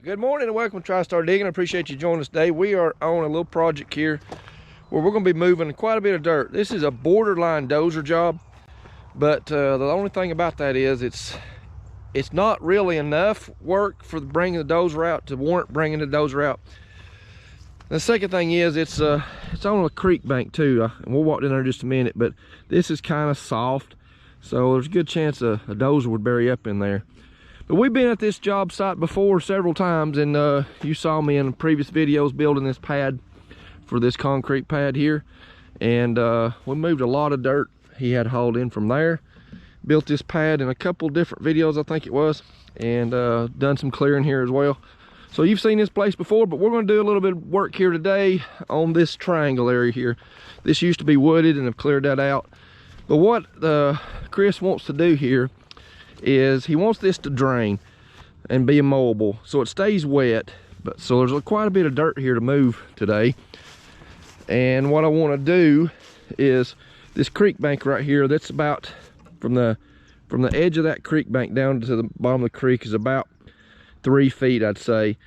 Good morning and welcome to TriStar Digging. I appreciate you joining us today. We are on a little project here where we're going to be moving quite a bit of dirt. This is a borderline dozer job, but the only thing about that is it's not really enough work for bringing the dozer out to warrant bringing the dozer out. The second thing is it's on a creek bank too, and we'll walk in there in just a minute, but this is kind of soft, so there's a good chance a dozer would bury up in there. But we've been at this job site before several times, and you saw me in previous videos building this pad for this concrete pad here, and we moved a lot of dirt he had hauled in from there, built this pad in a couple different videos I think it was, and done some clearing here as well. So you've seen this place before, but we're going to do a little bit of work here today on this triangle area here. This used to be wooded and I've cleared that out, but what Chris wants to do here is he wants this to drain and be mowable so it stays wet. But so there's quite a bit of dirt here to move today, and what I want to do is this creek bank right here, that's about from the edge of that creek bank down to the bottom of the creek is about 3 feet, I'd say.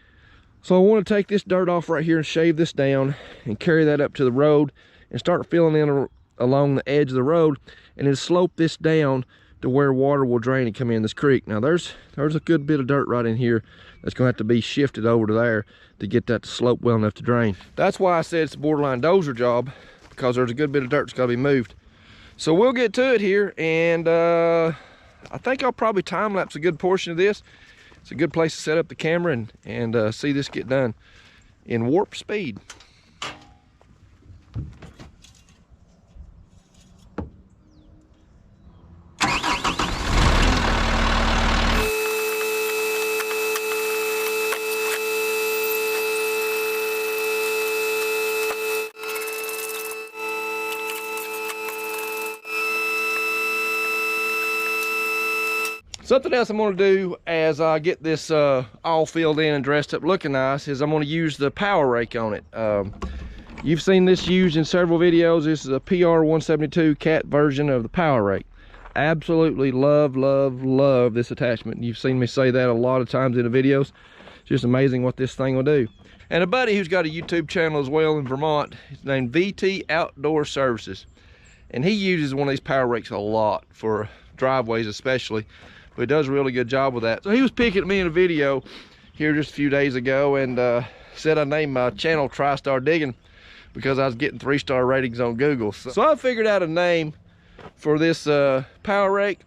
So I want to take this dirt off right here and shave this down and carry that up to the road and start filling in along the edge of the road, and then slope this down to where water will drain and come in this creek. Now there's a good bit of dirt right in here that's going to have to be shifted over to there to get that to slope well enough to drain. That's why I said it's a borderline dozer job, because there's a good bit of dirt that's got to be moved. So we'll get to it here, and I think I'll probably time lapse a good portion of this. It's a good place to set up the camera and see this get done in warp speed. Something else I'm going to do as I get this all filled in and dressed up looking nice is I'm going to use the power rake on it. You've seen this used in several videos. This is a PR172 CAT version of the power rake. Absolutely love this attachment. You've seen me say that a lot of times in the videos. It's just amazing what this thing will do. And a buddy who's got a YouTube channel as well in Vermont, he's named VT Outdoor Services, and he uses one of these power rakes a lot for driveways especially. But he does a really good job with that. So he was picking at me in a video here just a few days ago, and said I named my channel TriStar Digging because I was getting 3-star ratings on Google. So I figured out a name for this power rake,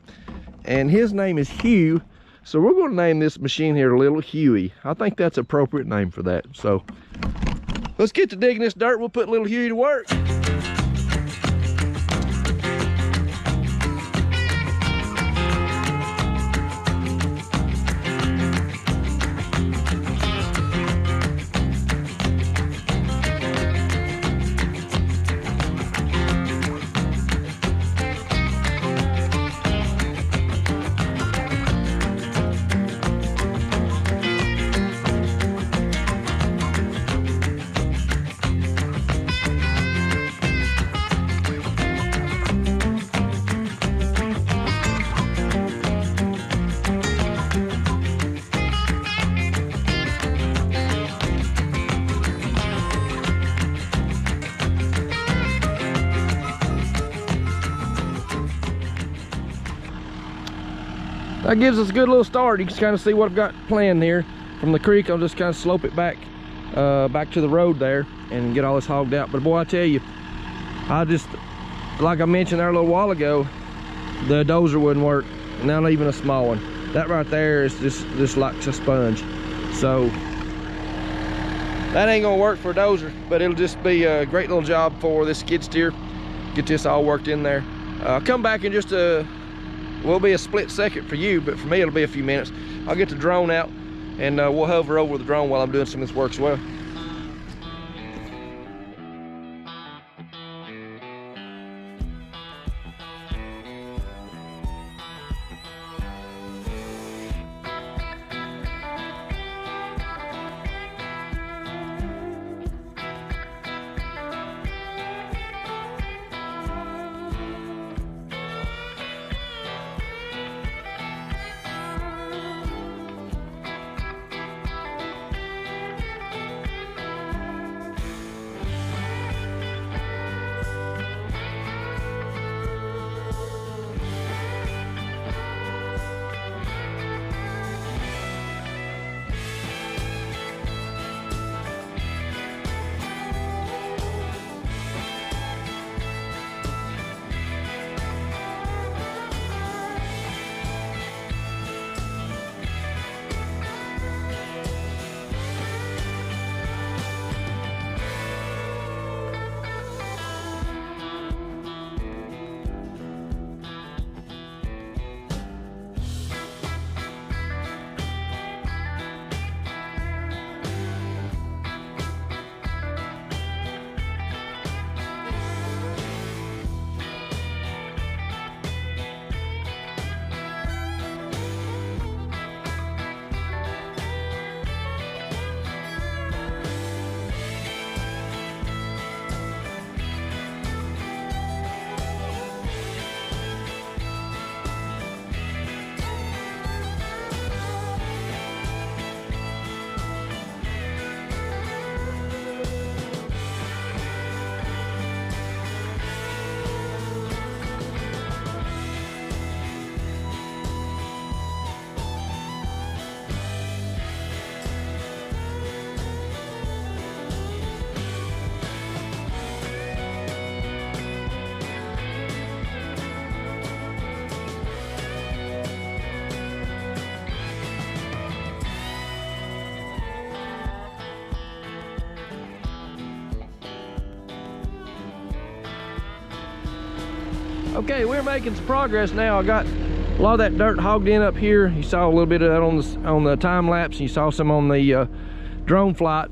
and his name is Hugh. So we're going to name this machine here Little Huey. I think that's an appropriate name for that. So let's get to digging this dirt. We'll put Little Huey to work. That gives us a good little start. You can kind of see what I've got planned here. From the creek, I'll just kind of slope it back to the road there and get all this hogged out. But boy, I tell you, like I mentioned there a little while ago, the dozer wouldn't work, not even a small one. That right there is just like a sponge. So that ain't gonna work for a dozer, but it'll just be a great little job for this skid steer. Get this all worked in there. I'll come back in just will be a split second for you, but for me it'll be a few minutes. I'll get the drone out and we'll hover over the drone while I'm doing some of this work as well. Okay, we're making some progress now. I got a lot of that dirt hogged in up here. You saw a little bit of that on the time lapse, and you saw some on the drone flight.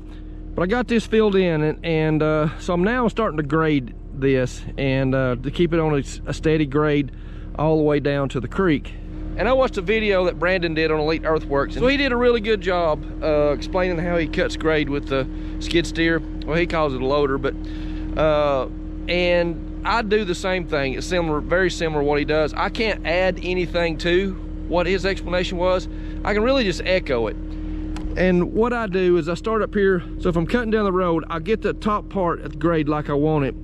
But I got this filled in, and so I'm now starting to grade this, and to keep it on a steady grade all the way down to the creek. And I watched a video that Brandon did on Elite Earthworks, and so he did a really good job explaining how he cuts grade with the skid steer. Well, he calls it a loader, but and I do the same thing. It's similar, very similar what he does. I can't add anything to what his explanation was. I can really just echo it. And what I do is I start up here, so if I'm cutting down the road, I get the top part at the grade like I want it.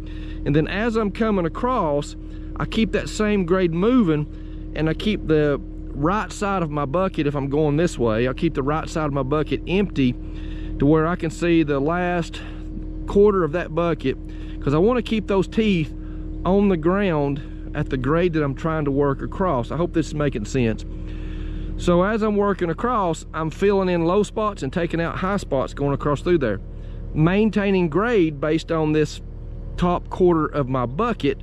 And then as I'm coming across, I keep that same grade moving, and I keep the right side of my bucket, if I'm going this way, I'll keep the right side of my bucket empty to where I can see the last quarter of that bucket, because I want to keep those teeth on the ground at the grade that I'm trying to work across. I hope this is making sense. So as I'm working across, I'm filling in low spots and taking out high spots going across through there, maintaining grade based on this top quarter of my bucket,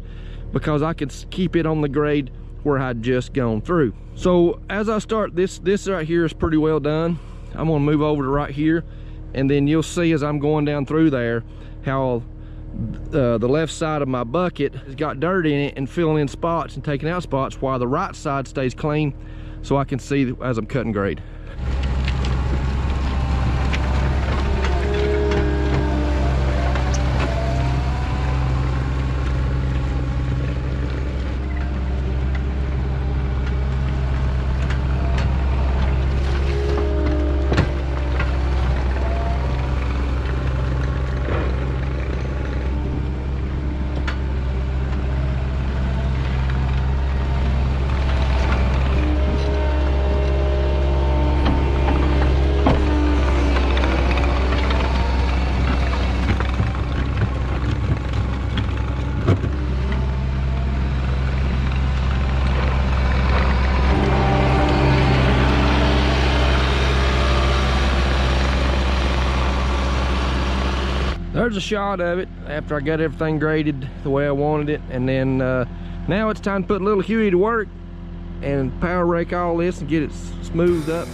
because I can keep it on the grade where I had just gone through. So as I start, this right here is pretty well done. I'm gonna move over to right here, and then you'll see as I'm going down through there how the left side of my bucket has got dirt in it and filling in spots and taking out spots, while the right side stays clean, so I can see as I'm cutting grade. There's a shot of it after I got everything graded the way I wanted it, and then now it's time to put little Huey to work and power rake all this and get it smoothed up.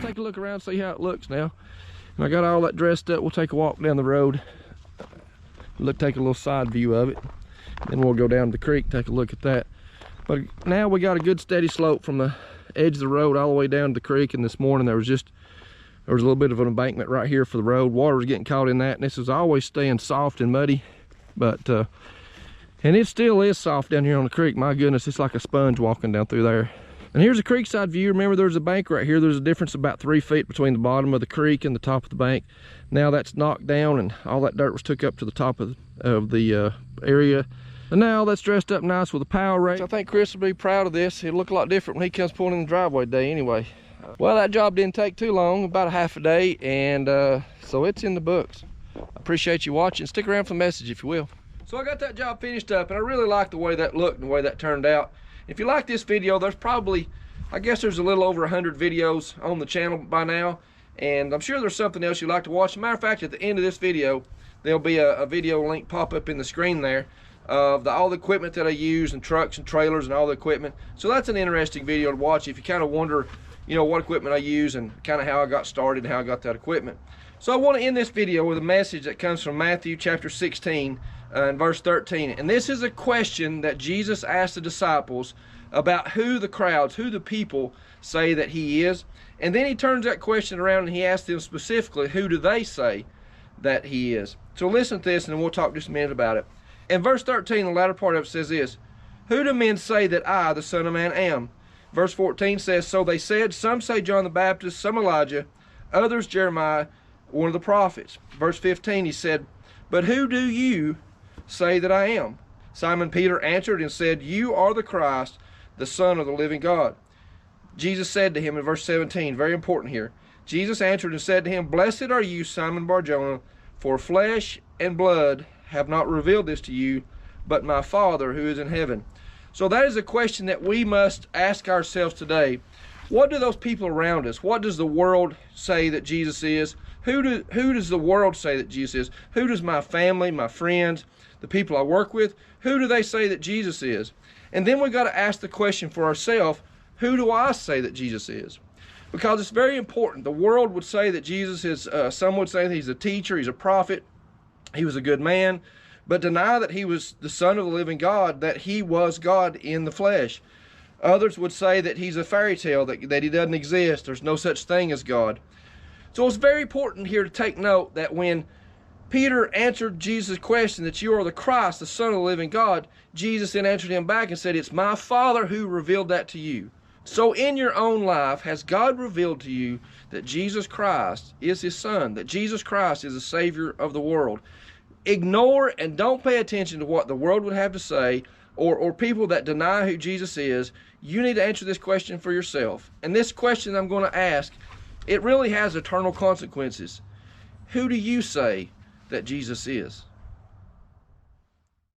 Take a look around, see how it looks now. And I got all that dressed up. We'll take a walk down the road, take a little side view of it, then we'll go down to the creek, take a look at that. But now we got a good steady slope from the edge of the road all the way down to the creek. And this morning there was a little bit of an embankment right here for the road. Water was getting caught in that, and this is always staying soft and muddy, but and it still is soft down here on the creek. My goodness, it's like a sponge walking down through there. And here's a creekside view. Remember, there's a bank right here. There's a difference of about 3 feet between the bottom of the creek and the top of the bank. Now that's knocked down, and all that dirt was took up to the top of the area. And now that's dressed up nice with a power rake. I think Chris will be proud of this. It'll look a lot different when he comes pulling in the driveway today anyway. Well, that job didn't take too long, about a half a day, and so it's in the books. I appreciate you watching. Stick around for the message if you will. So I got that job finished up, and I really like the way that looked and the way that turned out. If you like this video, there's probably, I guess there's a little over 100 videos on the channel by now, and I'm sure there's something else you'd like to watch. As a matter of fact, at the end of this video, there'll be a video link pop up in the screen there of all the equipment that I use, and trucks and trailers and all the equipment. So that's an interesting video to watch if you kind of wonder, you know, what equipment I use and kind of how I got started and how I got that equipment. So I want to end this video with a message that comes from Matthew chapter 16 and verse 13. And this is a question that Jesus asked the disciples about who the crowds, who the people say that he is. And then he turns that question around and he asks them specifically, who do they say that he is? So listen to this and then we'll talk just a minute about it. In verse 13, the latter part of it says this, who do men say that I, the Son of Man, am? Verse 14 says, so they said, some say John the Baptist, some Elijah, others Jeremiah, one of the prophets. Verse 15, he said, but who do you say that I am? Simon Peter answered and said, you are the Christ, the Son of the living God. Jesus said to him in verse 17, very important here, Jesus answered and said to him, blessed are you, Simon Bar-Jonah, for flesh and blood have not revealed this to you, but my Father who is in heaven. So that is a question that we must ask ourselves today. What do those people around us, what does the world say that Jesus is? Who does the world say that Jesus is? Who does my family, my friends, the people I work with, who do they say that Jesus is? And then we've got to ask the question for ourselves, who do I say that Jesus is? Because it's very important. The world would say that Jesus is, some would say that he's a teacher, he's a prophet, he was a good man, but deny that he was the Son of the living God, that he was God in the flesh. Others would say that he's a fairy tale, that he doesn't exist, there's no such thing as God. So it's very important here to take note that when Peter answered Jesus' question that you are the Christ, the Son of the living God, Jesus then answered him back and said, it's my Father who revealed that to you. So in your own life, has God revealed to you that Jesus Christ is his Son, that Jesus Christ is the Savior of the world? Ignore and don't pay attention to what the world would have to say, or people that deny who Jesus is. You need to answer this question for yourself. And this question I'm going to ask, it really has eternal consequences. Who do you say that Jesus is?